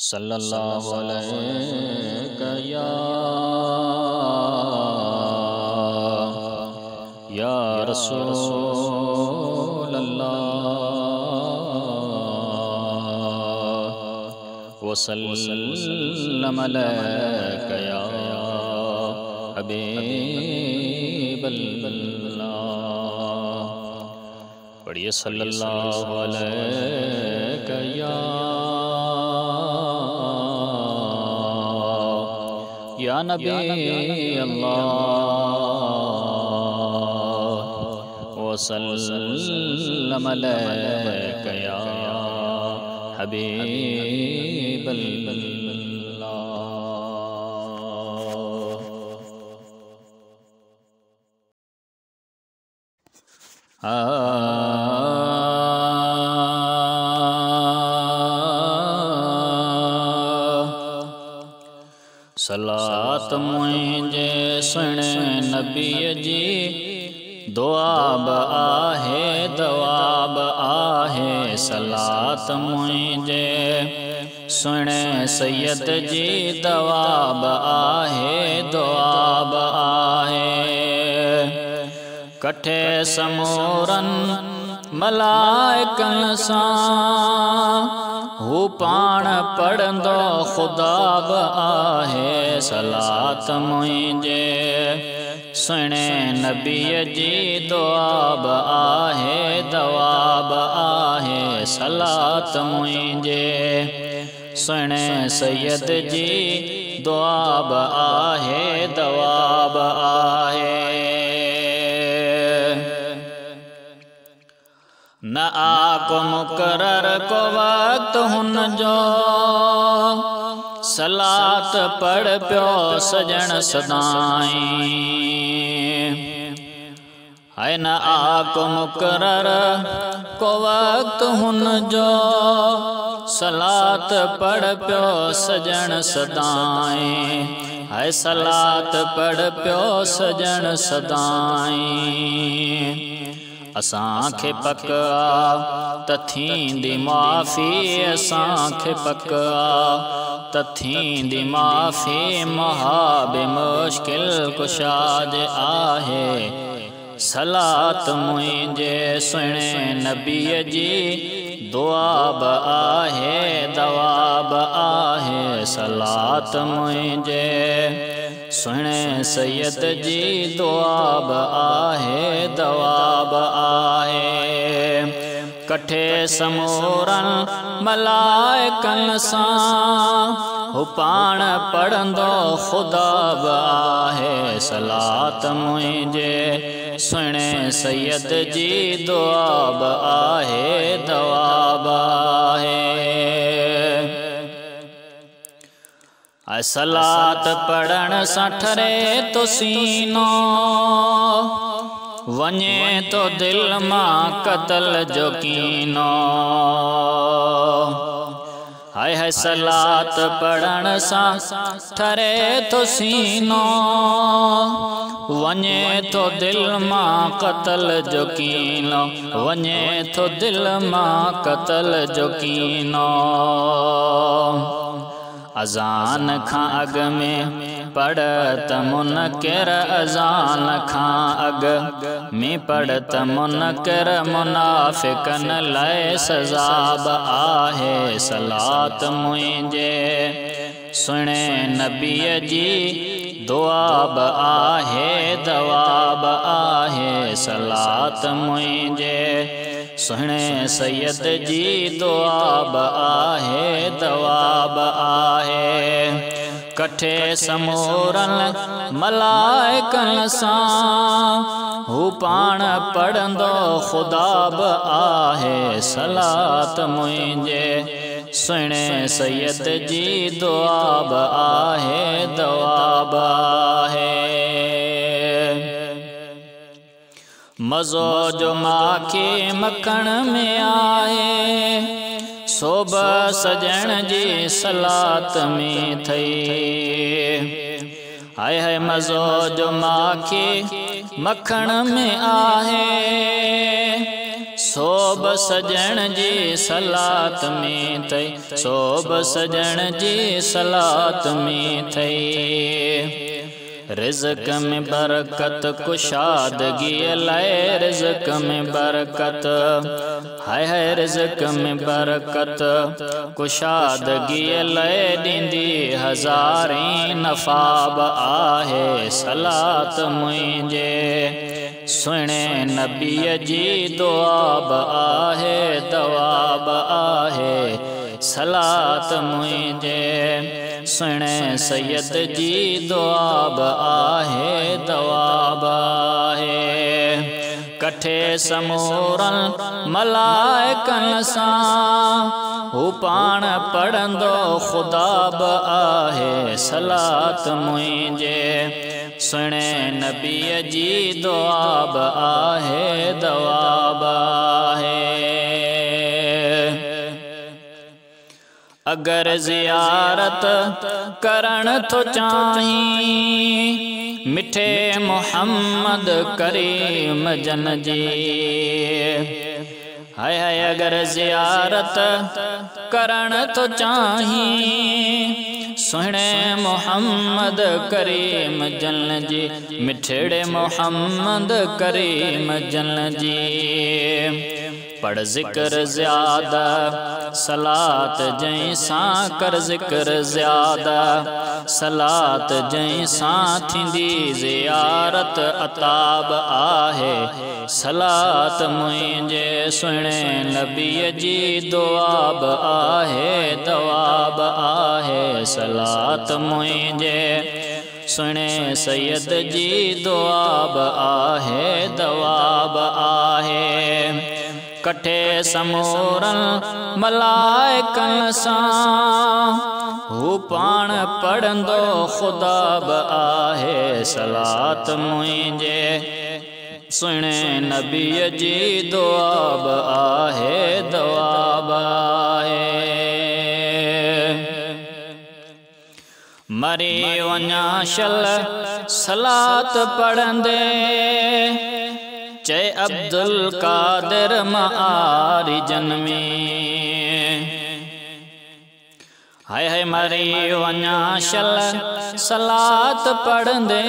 صلی اللہ علیہ یا رسول اللہ وسلم علیک یا حبیب اللہ۔ پڑھیے صلی اللہ علیہ یا نبی اللہ وسلم علیک یا حبیب اللہ۔ صلاة مجھے سنے نبی جی دعاب آہے دواب آہے۔ صلاة مجھے سنے سید جی دواب آہے دعاب آہے۔ کٹھے سمورن ملائکن سان ہو پان پڑھندو خدا با آہے۔ صلاة مجھے سنے نبی جی دعا با آہے دوا با آہے۔ صلاة مجھے سنے سید جی دعا با آہے دوا با آہے۔ نہ آکو مقرر کو وقت ہن جو صلاة پڑھ پیو سجن سدائیں۔ ہے نہ آکو مقرر کو وقت ہن جو صلاة پڑھ پیو سجن سدائیں۔ ہے صلاة پڑھ پیو سجن سدائیں۔ اساں کے پکا تتھیں دی معافی، اساں کے پکا تتھیں دی معافی۔ محاب مشکل کشاد آہے۔ صلاة مجھے سنے نبی جی دعا با آہے دوا با آہے۔ صلاة مجھے سنے سید جی دعا با آہے دوا با آہے۔ کٹھے سمورن ملائکن سان ہو پان پڑھندو خدا با آہے۔ صلاة مجھے سنے سید جی دعا با آہے دوا با آہے۔ صلاة پڑھن سٹھرے تو سینو ونجے تو دل ماں قتل جو کینو۔ ہائے ہائے صلاة پڑھن سٹھرے تو سینو ونجے تو دل ماں قتل جو کینو۔ ونجے تو دل ماں قتل جو کینو۔ اذان کھاں اگ میں پڑھت منکر، اذان کھاں اگ میں پڑھت منکر منافقن لائے سزا با آہے۔ صلاة مجھے سنے نبی جی دعا با آہے دوا با آہے۔ صلاة مجھے سنے سید جی دعا با آہے دوا با آہے۔ کٹھے سمورن ملائکن سان ہو پان پڑھندو خدا با آہے۔ صلاة مجھے سنے سید جی دعا با آہے دوا با آہے۔ مزو جو ماکھی مکھن میں آئے صبح سجن جی صلاة میں تھئی۔ ہائے ہائے مزو جو ماکھی مکھن میں آئے सोब सजण जी सलात में थई सोब सजण जी सलात में थई रिज़्क़ में बरकत कुशादगी लाए रिज़्क़ में बरकत हाय हाय रिज़्क़ में बरकत कुशादगी लाए ॾींदी हज़ारें नफ़ाब आहे सलात मुंहिंजे सुहिणे नबीअ जी दुआब आहे दवाब आहे सलात मुंहिंजे सुहिणे सैयद जी दुआब आहे दवाब आहे कठे समूरन मलाइकनि सां हू पाण पढ़ंदो ख़ुदाब आहे सलात मुंहिंजे सुहिणे नबीअ जी दुआब आहे दवाब आहे अगर ज़ियारत करण थो चाहीं मिठे मोहम्मद करीम जन जी हाय हाय अगर ज़ियारत करण थो चाहीं सुहिणे मोहम्मद करीम जन जी मिठड़े मोहम्मद करीम जन जी पढ़ ज़िक्र ज़्यादा सलात जंहिंसां कर ज़िक्र ज़्यादा सलात जंहिंसां थींदी ज़ियारत अताब आहे सलात मुंहिंजे सुहिणे नबीअ जी दुआब आहे दवाब आहे सलात मुंहिंजे सुहिणे सैयद जी दुआब आहे दवाब आहे कठे समूरन मलाइकनि सां हू पाण पढ़ंदो ख़ुदाब आहे सलात मुंहिंजे सुहिणे नबीअ जी दुआब आहे दवाब आहे मरी वञा शल सलात पढ़ंदे चए अब्दुल कादिर मआरिजन में हाय हाय मरी वञा शल सलात पढ़ंदे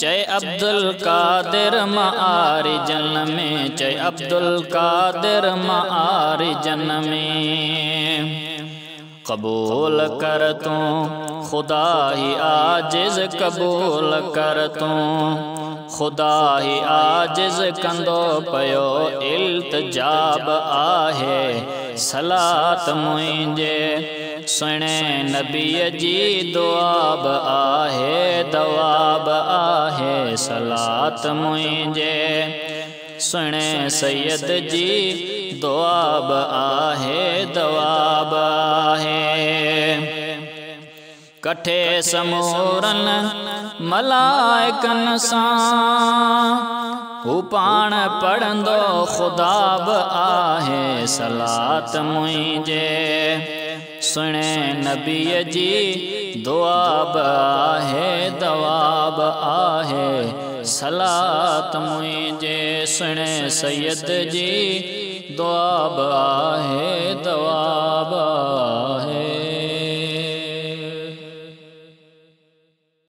चए अब्दुल कादिर मआरिजन में चए अब्दुल कादिर मआरिजन में कबूल कर तूं खुदा ही आजिज़ कबूल कर तूं खुदा ही आजिज़ कंदो पयो इल्तिजाब आहे सलात मुंहिंजे सुहिणे नबीअ जी दुआब आहे दवाब आहे सलात मुंहिंजे सुहिणे सैयद जी दुआब आहे दवाब आहे कठे समूरन मलाइकनि सां हू पाण पढ़ंदो ख़ुदाब आहे सलात मुंहिंजे सुहिणे नबीअ जी दुआब आहे दवाब आहे सलात मुंहिंजे सुहिणे सैयद जी दुआब आहे दवाब आहे